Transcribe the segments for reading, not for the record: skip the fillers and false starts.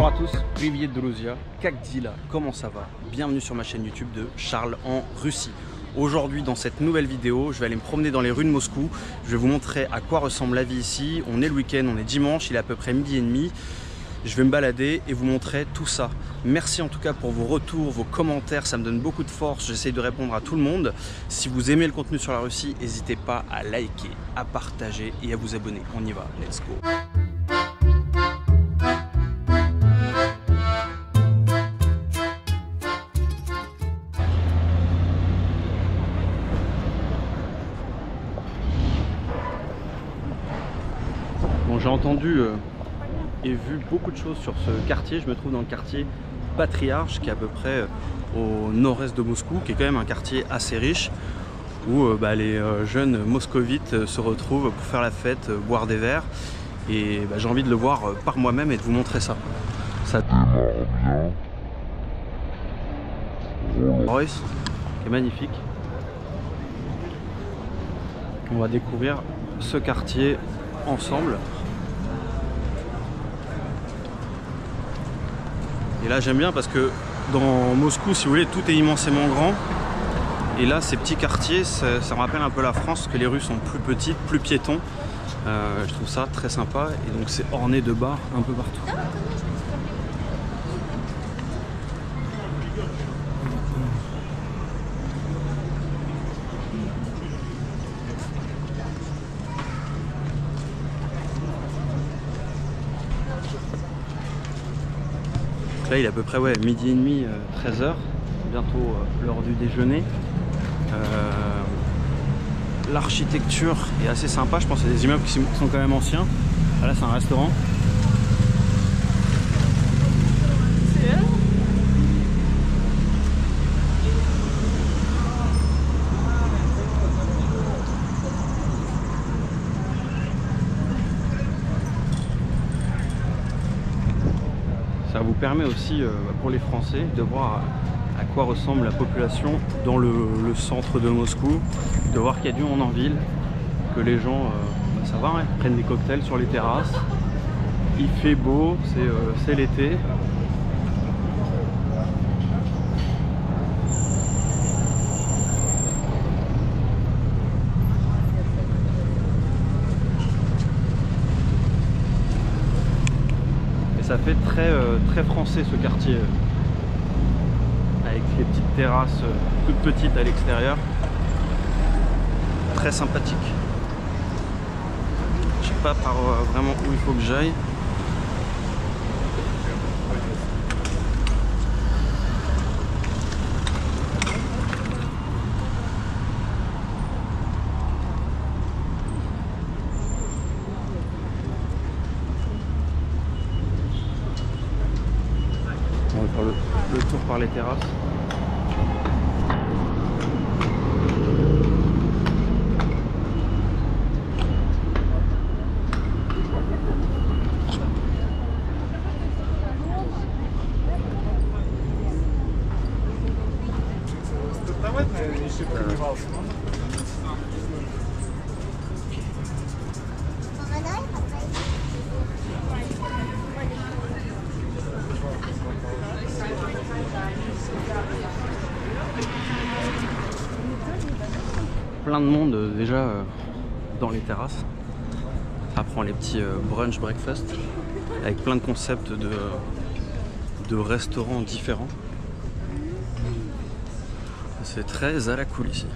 Bonjour à tous, Privyet Druzia, как дела, comment ça va? Bienvenue sur ma chaîne YouTube de Charles en Russie. Aujourd'hui dans cette nouvelle vidéo, je vais aller me promener dans les rues de Moscou. Je vais vous montrer à quoi ressemble la vie ici. On est le week-end, on est dimanche, il est à peu près 12h30. Je vais me balader et vous montrer tout ça. Merci en tout cas pour vos retours, vos commentaires, ça me donne beaucoup de force. J'essaye de répondre à tout le monde. Si vous aimez le contenu sur la Russie, n'hésitez pas à liker, à partager et à vous abonner. On y va, let's go. Bon, j'ai entendu et vu beaucoup de choses sur ce quartier. Je me trouve dans le quartier Patriarche, qui est à peu près au nord-est de Moscou, qui est quand même un quartier assez riche, où les jeunes moscovites se retrouvent pour faire la fête, boire des verres. Et j'ai envie de le voir par moi-même et de vous montrer ça. Ça démarre bien. Royce, qui est magnifique. On va découvrir ce quartier ensemble. Et là j'aime bien parce que dans Moscou, si vous voulez, tout est immensément grand. Et là ces petits quartiers, ça me rappelle un peu la France, parce que les rues sont plus petites, plus piétons. Je trouve ça très sympa et donc c'est orné de bars un peu partout. Là il est à peu près 12h30, 13h, bientôt l'heure du déjeuner. L'architecture est assez sympa, je pense qu'il y a des immeubles qui sont quand même anciens. Ah, là c'est un restaurant. Ça vous permet aussi, pour les Français, de voir à quoi ressemble la population dans le centre de Moscou, de voir qu'il y a du monde en ville, que les gens, ça va, hein, prennent des cocktails sur les terrasses. Il fait beau, c'est l'été. Ça fait très français ce quartier, avec les petites terrasses toutes petites à l'extérieur, très sympathique. Je sais pas par vraiment où il faut que j'aille. On va faire le tour par les terrasses. Plein de monde déjà dans les terrasses. Ça prend les petits brunch breakfast avec plein de concepts de restaurants différents. C'est très à la cool ici.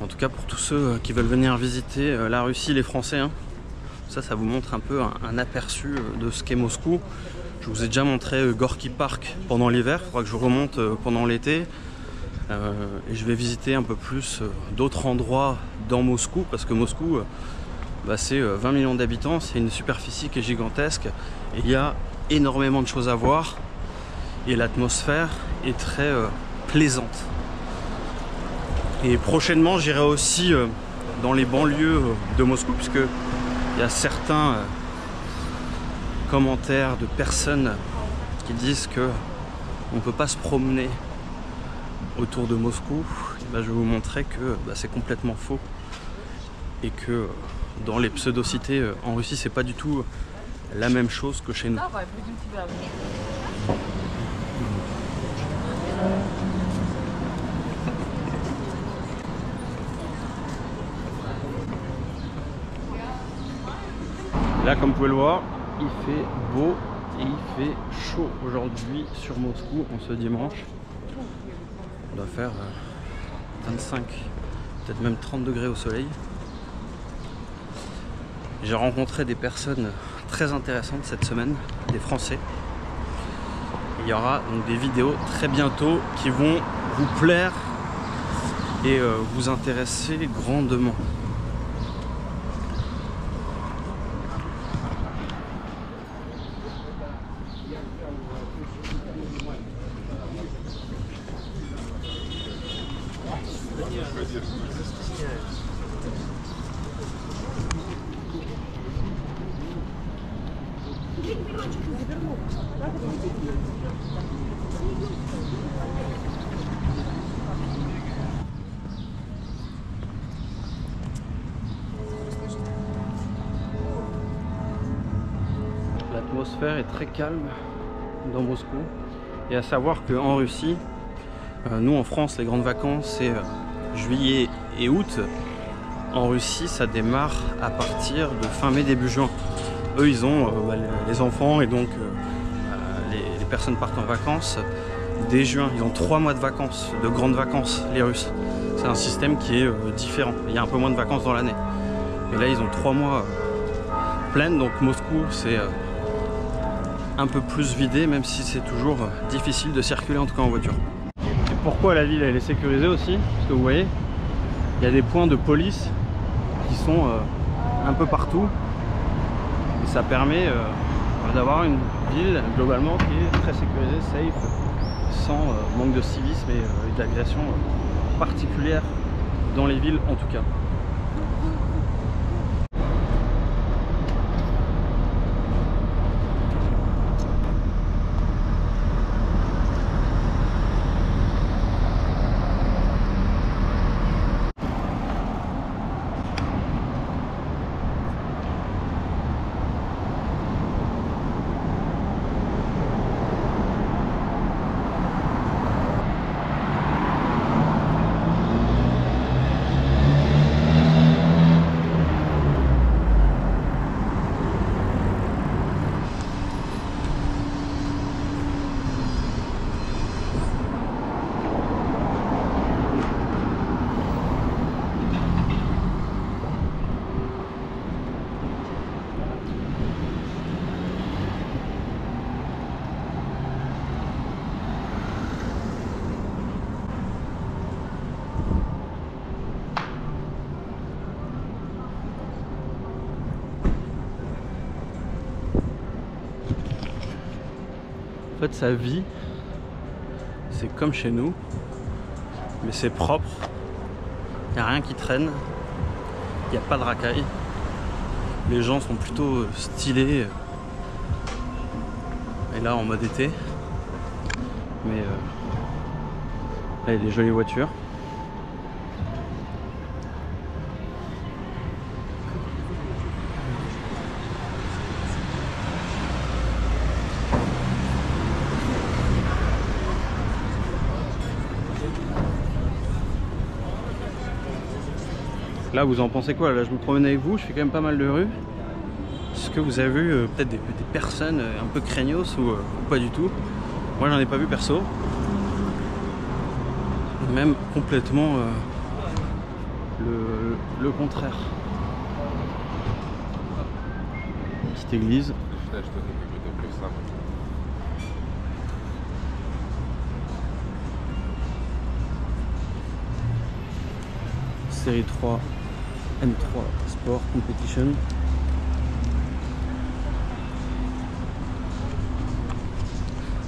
En tout cas pour tous ceux qui veulent venir visiter la Russie, les Français, hein, ça vous montre un peu un aperçu de ce qu'est Moscou. Je vous ai déjà montré Gorky Park pendant l'hiver, il faudra que je remonte pendant l'été. Et je vais visiter un peu plus d'autres endroits dans Moscou, parce que Moscou, c'est 20 millions d'habitants, c'est une superficie qui est gigantesque. Et il y a énormément de choses à voir. Et l'atmosphère est très plaisante. Et prochainement, j'irai aussi dans les banlieues de Moscou, puisque il y a certains commentaires de personnes qui disent que on ne peut pas se promener autour de Moscou, et ben, je vais vous montrer que c'est complètement faux. Et que dans les pseudo-cités en Russie, c'est pas du tout la même chose que chez nous. Là, comme vous pouvez le voir, il fait beau et il fait chaud aujourd'hui sur Moscou en ce dimanche. On doit faire 25, peut-être même 30 degrés au soleil. J'ai rencontré des personnes très intéressantes cette semaine, des Français. Il y aura donc des vidéos très bientôt qui vont vous plaire et vous intéresser grandement. L'atmosphère est très calme dans Moscou. Et à savoir qu'en Russie, nous en France, les grandes vacances c'est juillet et août. En Russie, ça démarre à partir de fin mai, début juin. Eux, ils ont les enfants et donc les personnes partent en vacances dès juin. Ils ont 3 mois de vacances, de grandes vacances, les Russes. C'est un système qui est différent. Il y a un peu moins de vacances dans l'année. Et là, ils ont 3 mois pleines. Donc Moscou, c'est un peu plus vidé, même si c'est toujours difficile de circuler, en tout cas en voiture. Et pourquoi la ville elle est sécurisée aussi? Parce que vous voyez, il y a des points de police qui sont un peu partout. Et ça permet d'avoir une ville globalement qui est très sécurisée, safe, sans manque de civisme et d'agression particulière dans les villes en tout cas. En fait, sa vie, c'est comme chez nous, mais c'est propre. Il n'y a rien qui traîne, il n'y a pas de racailles. Les gens sont plutôt stylés. Et là, en mode été. Mais là, il y a des jolies voitures. Là, vous en pensez quoi? Là, je me promène avec vous, je fais quand même pas mal de rues. Est-ce que vous avez vu peut-être des personnes un peu craignos ou pas du tout? Moi, j'en ai pas vu perso. Même complètement le contraire. Petite église. Série 3, M3 Sport Competition.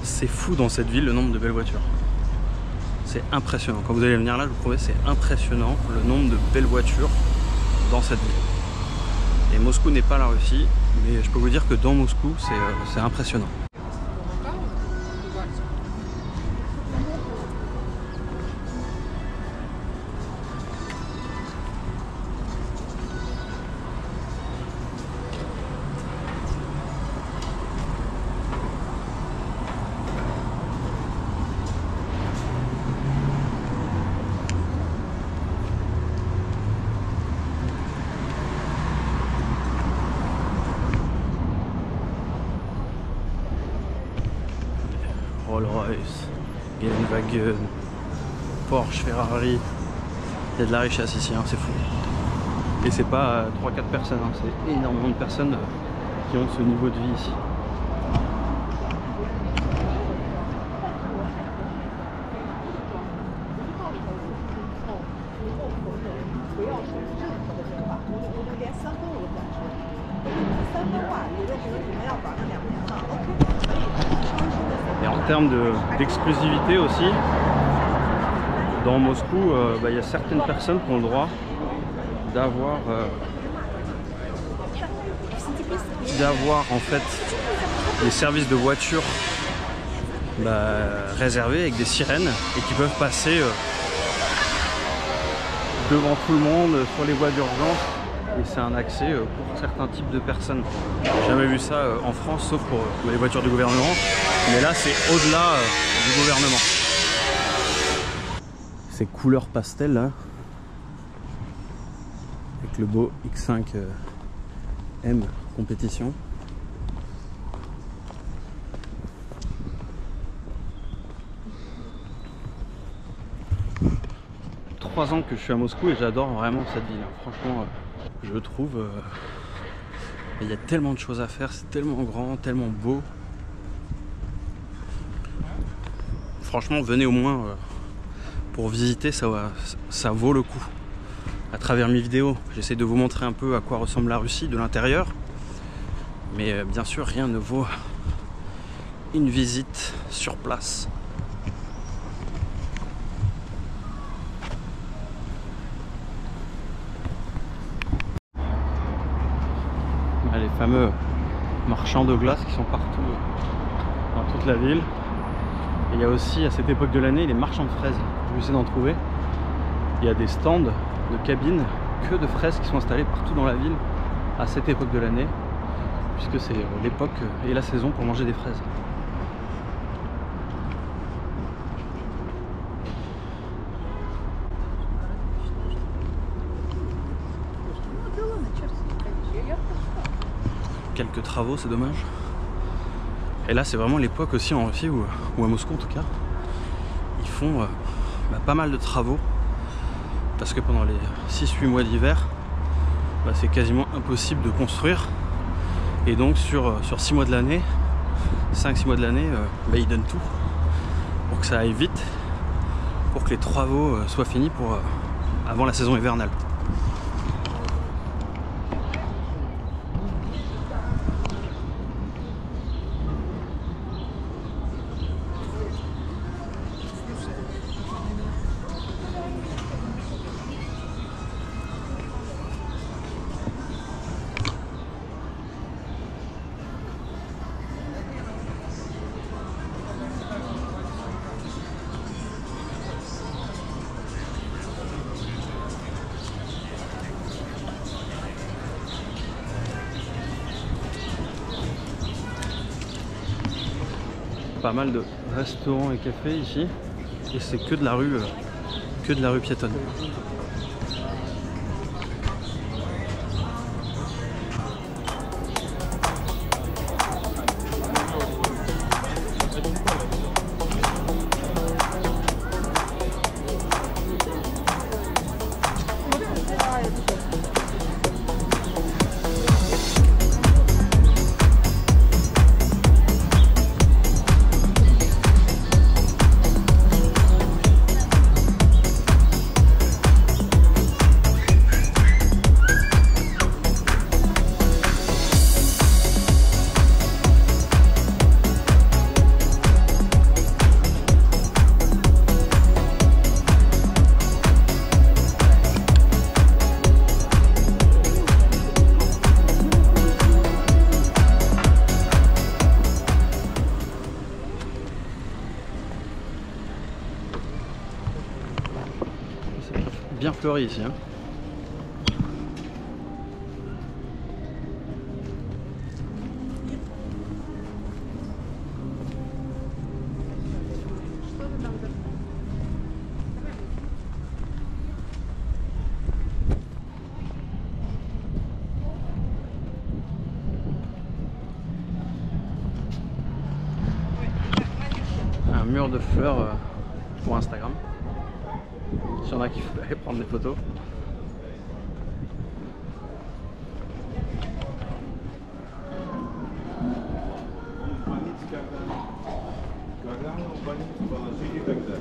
C'est fou dans cette ville le nombre de belles voitures. C'est impressionnant. Quand vous allez venir là, je vous promets, c'est impressionnant le nombre de belles voitures dans cette ville. Et Moscou n'est pas la Russie, mais je peux vous dire que dans Moscou, c'est impressionnant. Rolls-Royce, Volkswagen, Porsche, Ferrari. Il y a de la richesse ici, hein, c'est fou. Et c'est pas 3-4 personnes, hein, c'est énormément de personnes qui ont ce niveau de vie ici. Et en termes d'exclusivité aussi, dans Moscou, il y a certaines personnes qui ont le droit d'avoir en fait des services de voiture réservés avec des sirènes et qui peuvent passer devant tout le monde sur les voies d'urgence, et c'est un accès pour certains types de personnes. J'ai jamais vu ça en France sauf pour les voitures du gouvernement, mais là c'est au-delà du gouvernement. Ces couleurs pastel là, avec le beau X5M compétition. « 3 ans que je suis à Moscou et j'adore vraiment cette ville. Franchement, je trouve il y a tellement de choses à faire, c'est tellement grand, tellement beau. Franchement, venez au moins pour visiter, ça vaut le coup. À travers mes vidéos, j'essaie de vous montrer un peu à quoi ressemble la Russie de l'intérieur. Mais bien sûr, rien ne vaut une visite sur place. Les fameux marchands de glace qui sont partout dans toute la ville. Et il y a aussi à cette époque de l'année les marchands de fraises. Je vais essayer d'en trouver. Il y a des stands de cabines que de fraises qui sont installés partout dans la ville à cette époque de l'année, puisque c'est l'époque et la saison pour manger des fraises. Quelques travaux, c'est dommage. Et là c'est vraiment l'époque aussi en Russie ou à Moscou en tout cas, ils font pas mal de travaux, parce que pendant les 6-8 mois d'hiver c'est quasiment impossible de construire, et donc sur 6 mois de l'année, 5-6 mois de l'année, ils donnent tout pour que ça aille vite, pour que les travaux soient finis avant la saison hivernale. Pas mal de restaurants et cafés ici, et c'est que de la rue piétonne. Bien fleuri ici, hein. mur de fleurs pour Instagram. S'il y en a qui veulent aller prendre des photos.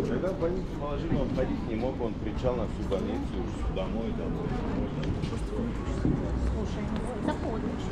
Когда в больницу положили, он ходить не мог, он кричал на всю больницу, домой, домой. Слушай, заходишь.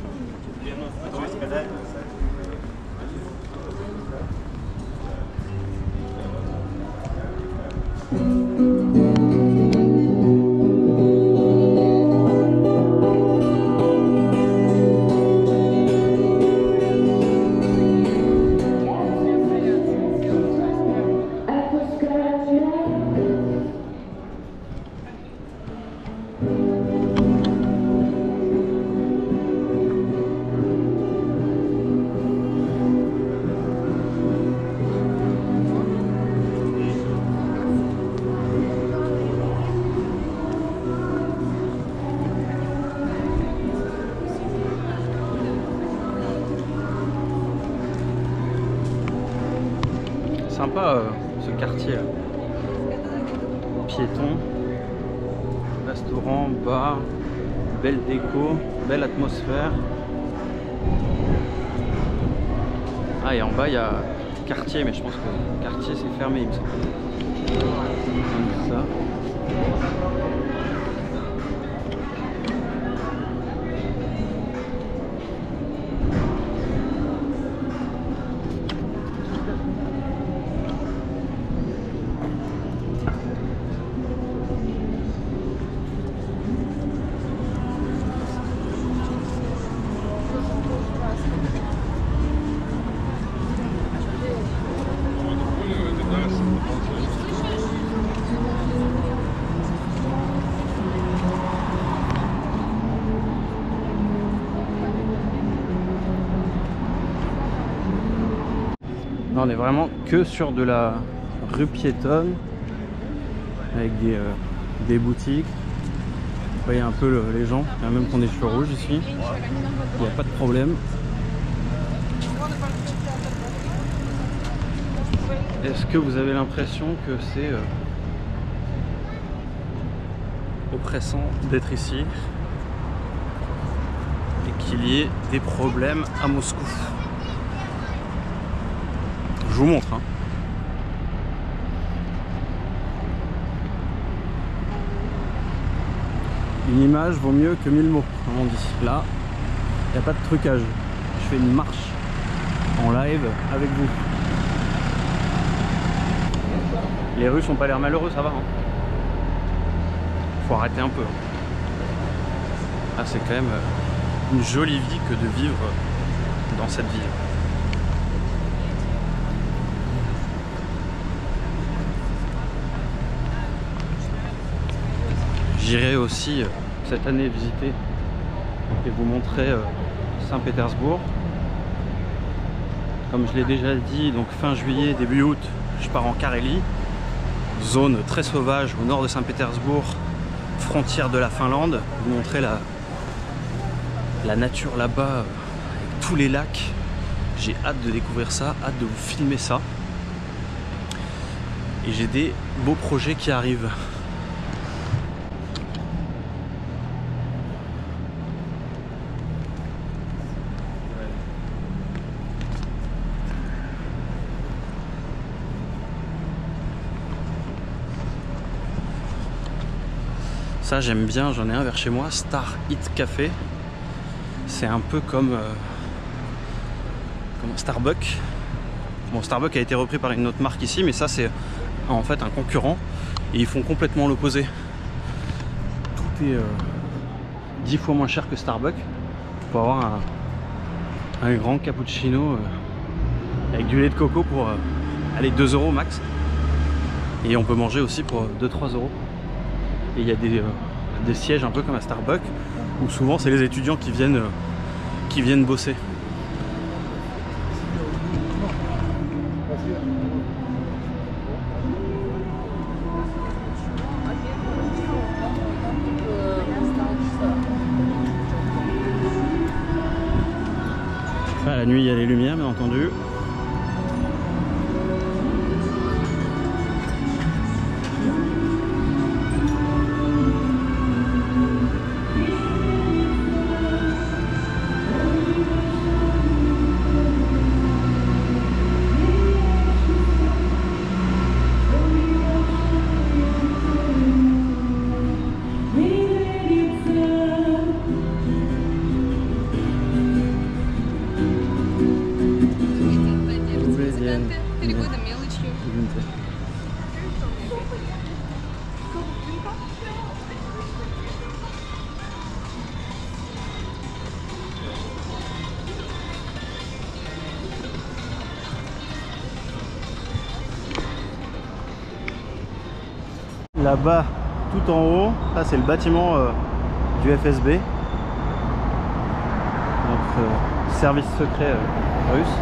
Sympa ce quartier, piéton, restaurant, bar, belle déco, belle atmosphère. Ah, et en bas il y a quartier, mais je pense que le quartier c'est fermé, il me semble. Comme ça. Là, on est vraiment que sur de la rue piétonne avec des boutiques. Vous voyez un peu les gens, il y a même qu'on est sur rouge ici, il n'y a pas de problème. Est-ce que vous avez l'impression que c'est oppressant d'être ici et qu'il y ait des problèmes à Moscou? Je vous montre. Une image vaut mieux que 1000 mots, comme on dit. Là, il n'y a pas de trucage. Je fais une marche en live avec vous. Les rues sont pas l'air malheureux, ça va. Faut arrêter un peu. Ah, c'est quand même une jolie vie que de vivre dans cette ville. J'irai aussi cette année visiter et vous montrer Saint-Pétersbourg. Comme je l'ai déjà dit, donc fin juillet, début août, je pars en Carélie, zone très sauvage au nord de Saint-Pétersbourg, frontière de la Finlande. Vous montrer la nature là-bas avec tous les lacs. J'ai hâte de découvrir ça, hâte de vous filmer ça. Et j'ai des beaux projets qui arrivent. Ça j'aime bien, j'en ai un vers chez moi, Star Eat Café. C'est un peu comme Starbucks. Bon, Starbucks a été repris par une autre marque ici, mais ça c'est en fait un concurrent et ils font complètement l'opposé. Tout est 10 fois moins cher que Starbucks pour avoir un grand cappuccino avec du lait de coco pour aller 2 € max. Et on peut manger aussi pour 2-3 €. Et il y a des sièges un peu comme à Starbucks où souvent c'est les étudiants qui viennent bosser. La nuit il y a les lumières bien entendu. Là-bas, tout en haut, ça c'est le bâtiment du FSB, donc service secret russe,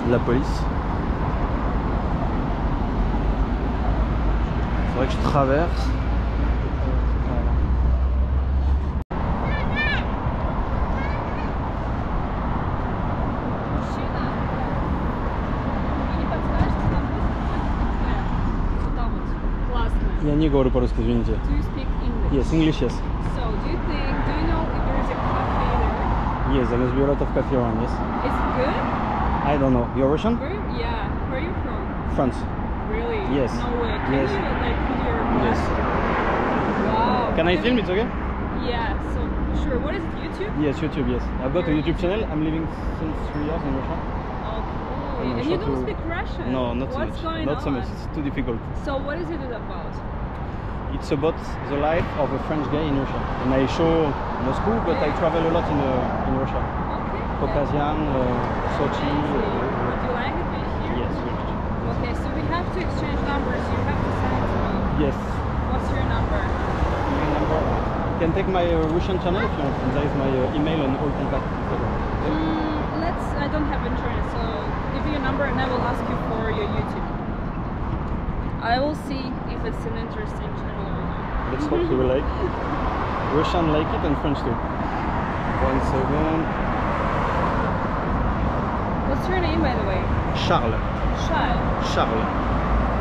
de la police. C'est vrai que je traverse. Я не говорю по-русски, извините. Do you speak English? Yes, English, yes. So, do you know if there is a cafe there? Yes, there must be a lot of cafe around, yes. Is it good? I don't know. You're Russian? Yeah. Where are you from? France. Really? Yes. No way. Can Yes. you like put your Yes. Wow. Can I film? It's okay? Yeah. So sure. What is it? YouTube? Yes, YouTube, yes. I've got a YouTube channel. I'm living since 3 years in Russia. Okay. I'm And you sure don't to- speak Russian? No, not so What's much. going Not on? so much. It's too difficult. So what is it about? It's about the life of a French guy in Russia. And I show Moscow, but I travel a lot in Russia. Okay. Caucasian, Sochi. Would you like it here? Yes, Okay. So we have to exchange numbers. You have to send it to me. yes. What's your number? My number. You can take my Russian channel if you want. And there is my email and all contact. I don't have internet, so give me your number and I will ask you for your YouTube. I will see if it's an interesting channel or not. Let's hope you will like. Russian like it and French too. 1 second. What's your name, by the way? Charles. Charles. Charles.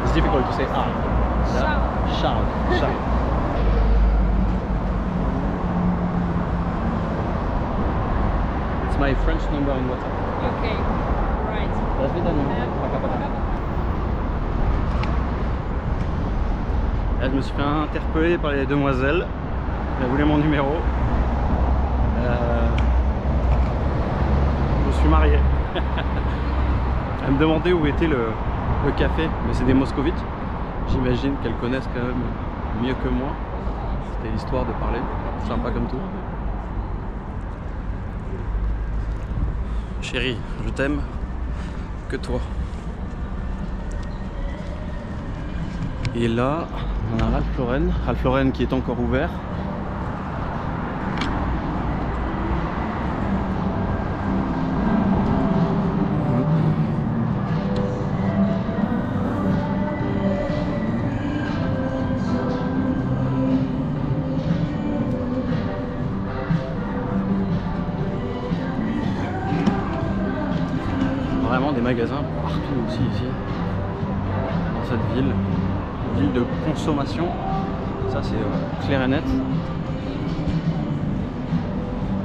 It's difficult to say R. Charles. Charles. Charles. It's my French number in WhatsApp. Okay. Right. До свидания. Yeah. Пока-пока. Là, je me suis fait interpeller par les demoiselles. Elles voulaient mon numéro. Je suis marié. Elles me demandaient où était le café, mais c'est des moscovites. J'imagine qu'elles connaissent quand même mieux que moi. C'était l'histoire de parler. Sympa comme tout. Chérie, je t'aime que toi. Et là, on a Ralph Lauren qui est encore ouvert. Vraiment des magasins partout aussi ici, dans cette ville de consommation. Ça c'est clair et net.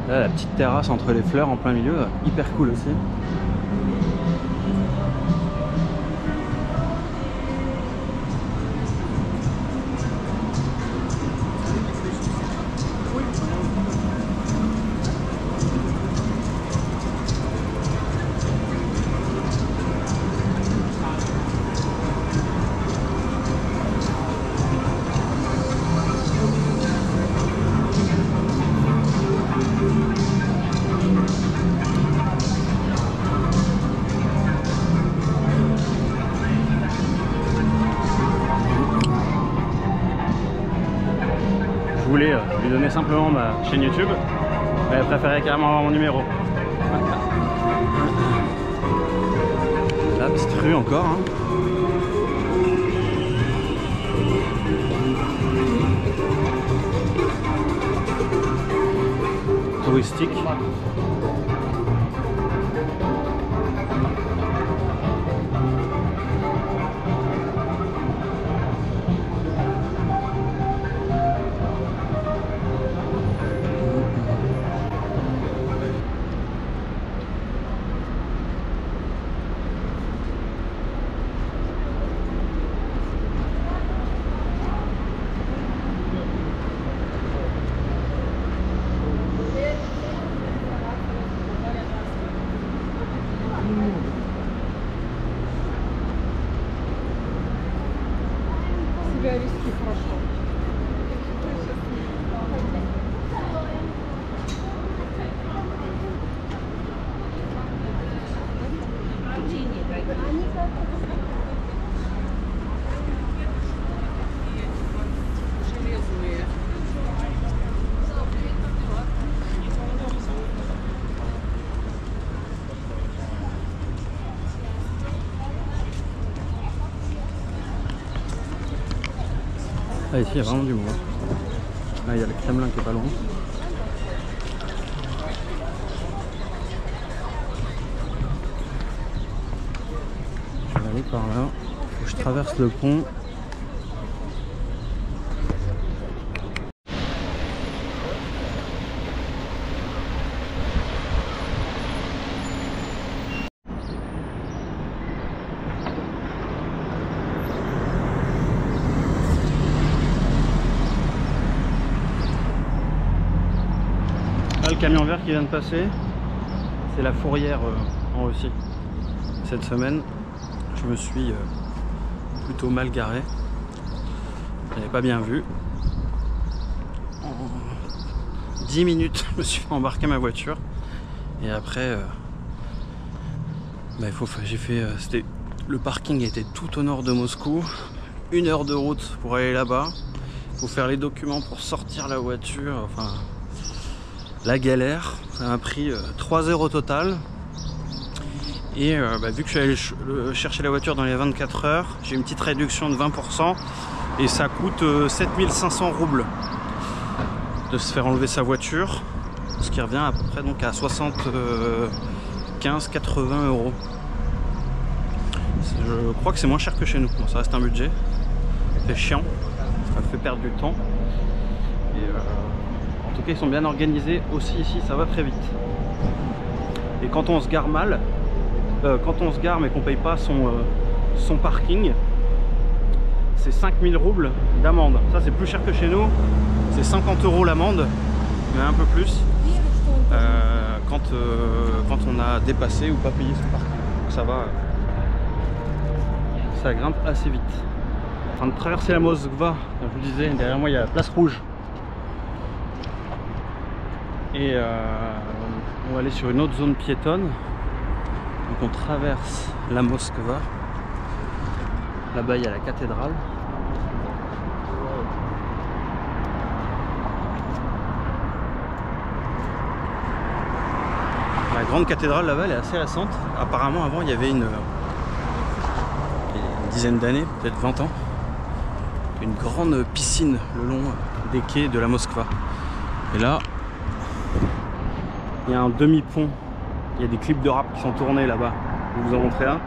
Là la petite terrasse entre les fleurs en plein milieu, hyper cool aussi. Je voulais lui donner simplement ma chaîne YouTube, mais elle préférait carrément avoir mon numéro. La petite rue encore. Hein. Touristique. риски прошел. Ah, ici il y a vraiment du monde. Là il y a le Kremlin qui est pas loin. Je vais aller par là. Faut que je traverse le pont. Là, le camion vert qui vient de passer, c'est la fourrière en Russie. Cette semaine, je me suis plutôt mal garé. Je n'avais pas bien vu. En 10 minutes, je me suis fait embarquer ma voiture. Et après, le parking était tout au nord de Moscou. 1 heure de route pour aller là-bas. Il faut faire les documents pour sortir la voiture. Enfin, la galère. Ça m'a pris 3 heures au total. Et vu que je suis allé chercher la voiture dans les 24 heures, j'ai une petite réduction de 20%. Et ça coûte 7500 roubles de se faire enlever sa voiture. Ce qui revient à peu près donc à 75-80 euros. Je crois que c'est moins cher que chez nous. Bon, ça reste un budget. C'est chiant. Ça fait perdre du temps. Et en tout cas, ils sont bien organisés aussi ici. Ça va très vite. Et quand on se gare mal, quand on se gare mais qu'on paye pas son parking, c'est 5000 roubles d'amende. Ça, c'est plus cher que chez nous. C'est 50 euros l'amende, mais un peu plus. Quand on a dépassé ou pas payé son parking. Donc ça va. Ça grimpe assez vite. En train de traverser la Moskva, comme je vous disais, derrière moi il y a la place rouge. Et on va aller sur une autre zone piétonne. Donc on traverse la Moskva. Là-bas il y a la cathédrale. La grande cathédrale là-bas elle est assez récente. Apparemment avant il y avait une dizaine d'années, peut-être 20 ans, une grande piscine le long des quais de la Moskva. Et là, il y a un demi-pont. Il y a des clips de rap qui sont tournés là-bas. Je vais vous en montrer un.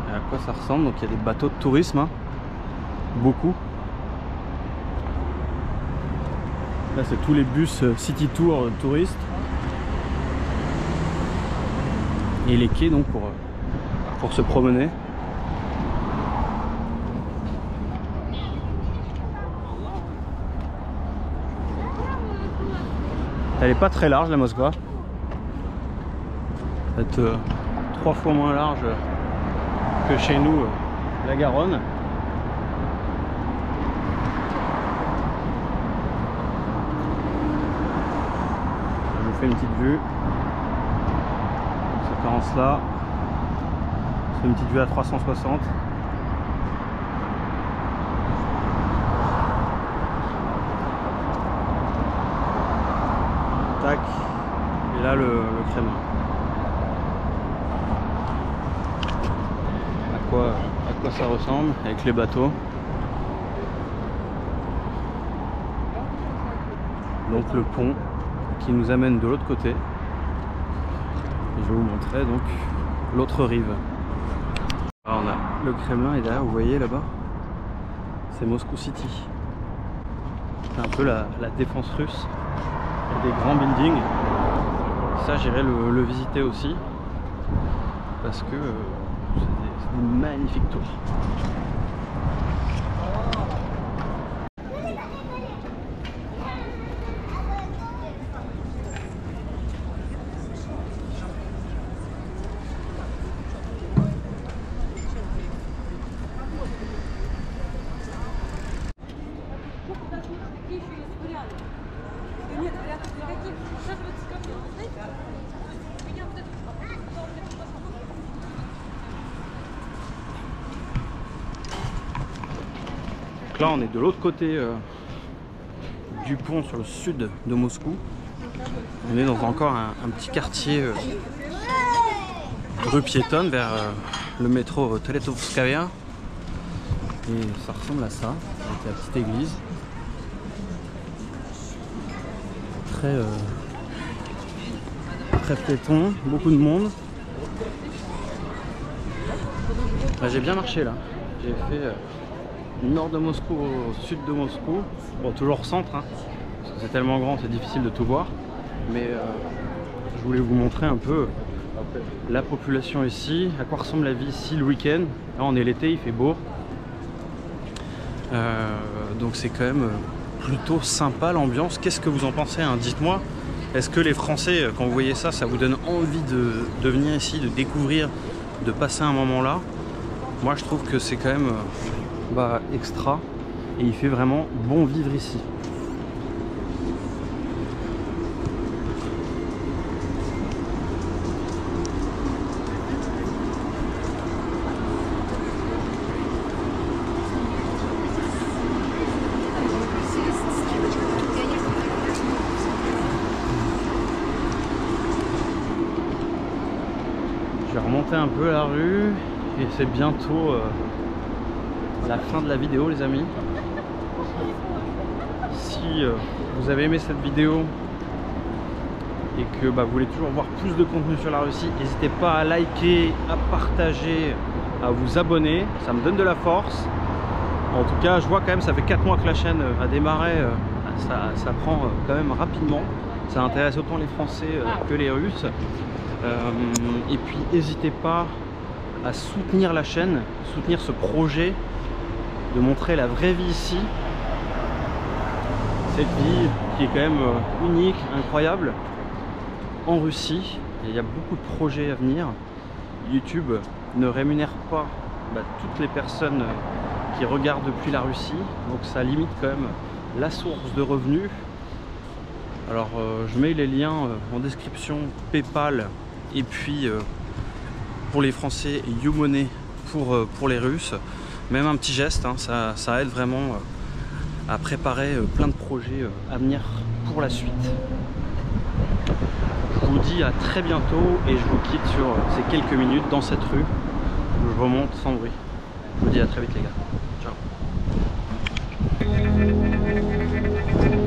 Et à quoi ça ressemble? Donc il y a des bateaux de tourisme, hein. Beaucoup. Là c'est tous les bus City Tour touristes. Et les quais donc pour se promener. Elle est pas très large la Moskva. Peut-être 3 fois moins large que chez nous la Garonne. Je vous fais une petite vue. Ça commence là. C'est une petite vue à 360. Tac. Et là le Kremlin. À quoi ça ressemble avec les bateaux. Donc le pont qui nous amène de l'autre côté. Et je vais vous montrer donc l'autre rive. Alors on a le Kremlin et derrière vous voyez là-bas c'est Moscou City. C'est un peu la défense russe. Il y a des grands buildings. Ça j'irai le visiter aussi parce que c'est des magnifiques tours. Donc là on est de l'autre côté du pont sur le sud de Moscou. On est dans encore un petit quartier rue piétonne vers le métro Teletovskaya. Et ça ressemble à ça, avec la petite église. Très piéton, beaucoup de monde. J'ai bien marché là. J'ai fait nord de Moscou au sud de Moscou. Bon, toujours centre, hein, parce que c'est tellement grand, c'est difficile de tout voir. Mais je voulais vous montrer un peu la population ici, à quoi ressemble la vie ici le week-end. Là on est l'été, il fait beau. Donc c'est quand même plutôt sympa l'ambiance. Qu'est-ce que vous en pensez, hein? Dites-moi, est-ce que les Français, quand vous voyez ça, ça vous donne envie de venir ici, de découvrir, de passer un moment là? Moi je trouve que c'est quand même extra et il fait vraiment bon vivre ici. Je vais remonter un peu la rue et c'est bientôt la fin de la vidéo les amis. Si vous avez aimé cette vidéo et que vous voulez toujours voir plus de contenu sur la Russie, n'hésitez pas à liker, à partager, à vous abonner, ça me donne de la force. En tout cas je vois quand même ça fait 4 mois que la chaîne a démarré, ça prend quand même rapidement, ça intéresse autant les Français que les Russes. Et puis n'hésitez pas à soutenir la chaîne, soutenir ce projet de montrer la vraie vie ici, cette vie qui est quand même unique, incroyable en Russie. Et il y a beaucoup de projets à venir. YouTube ne rémunère pas toutes les personnes qui regardent depuis la Russie, donc ça limite quand même la source de revenus. Alors je mets les liens en description, PayPal et puis pour les Français YouMoney pour les Russes. Même un petit geste, hein, ça aide vraiment à préparer plein de projets à venir pour la suite. Je vous dis à très bientôt et je vous quitte sur ces quelques minutes dans cette rue où je remonte sans bruit. Je vous dis à très vite les gars. Ciao.